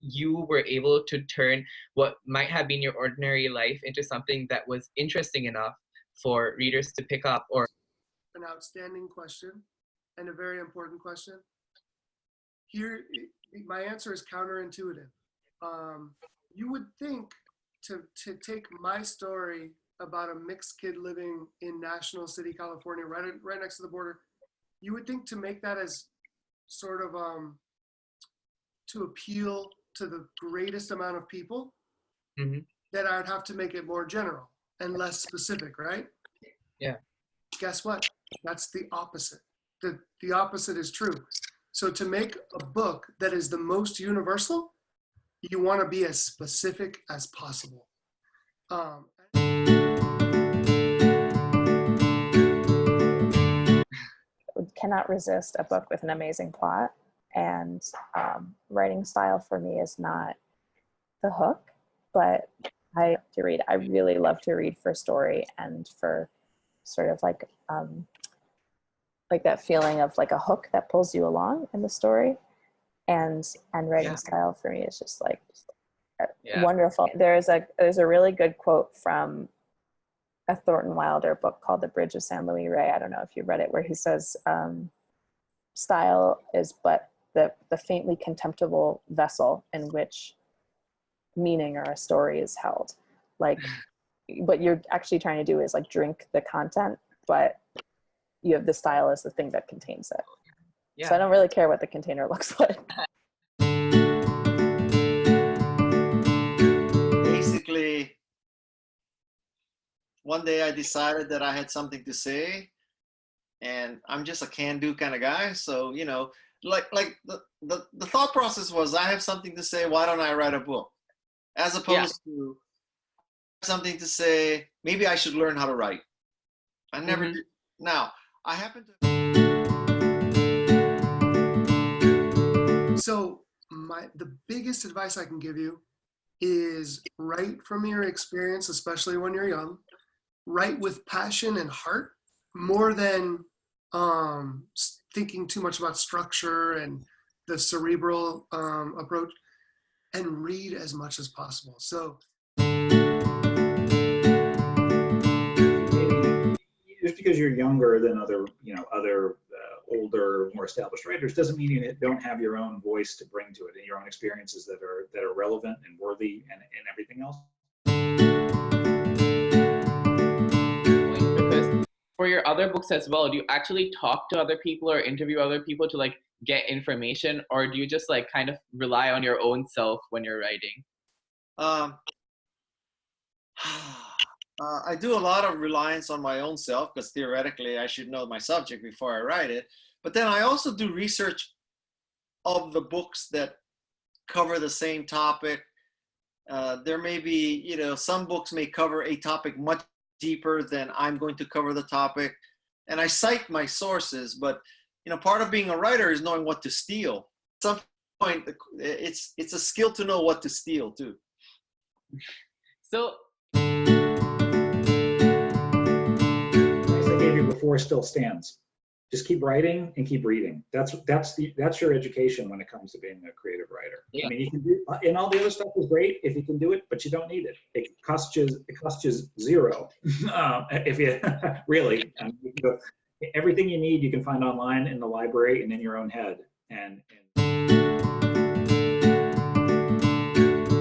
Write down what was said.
you were able to turn what might have been your ordinary life into something that was interesting enough for readers to pick up. Or an outstanding question and a very important question. Here, my answer is counterintuitive. You would think to take my story about a mixed kid living in National City, California, right next to the border, you would think to make that as sort of to appeal to the greatest amount of people, that I'd have to make it more general and less specific, right? Yeah. Guess what? That's the opposite. The opposite is true. So to make a book that is the most universal, you want to be as specific as possible. Cannot resist a book with an amazing plot, and writing style for me is not the hook, but I really love to read for story and for sort of like that feeling of like a hook that pulls you along in the story, and writing style for me is just like wonderful. There's a really good quote from a Thornton Wilder book called The Bridge of San Luis Rey. I don't know if you read it, where he says style is but the faintly contemptible vessel in which meaning or a story is held. Like what you're actually trying to do is like drink the content, but you have the style as the thing that contains it. Yeah. So I don't really care what the container looks like. Basically, one day I decided that I had something to say, and I'm just a can-do kind of guy. So, you know, like the thought process was, I have something to say, why don't I write a book? As opposed to something to say, maybe I should learn how to write. I never did. Now, I happen to. So the biggest advice I can give you is write from your experience, especially when you're young. Write with passion and heart, more than thinking too much about structure and the cerebral approach, and read as much as possible. So just because you're younger than other older, more established writers doesn't mean you don't have your own voice to bring to it and your own experiences that are relevant and worthy and everything else. Because for your other books as well, do you actually talk to other people or interview other people to like get information, or do you just like kind of rely on your own self when you're writing? I do a lot of reliance on my own self, because theoretically I should know my subject before I write it. But then I also do research of the books that cover the same topic. There may be, you know, some books may cover a topic much deeper than I'm going to cover the topic. And I cite my sources, but, you know, part of being a writer is knowing what to steal. At some point, it's a skill to know what to steal too. So before still stands. Just keep writing and keep reading. That's your education when it comes to being a creative writer. Yeah. I mean, you can do, and all the other stuff is great if you can do it, but you don't need it. It costs you zero. If you really, everything you need you can find online in the library and in your own head. And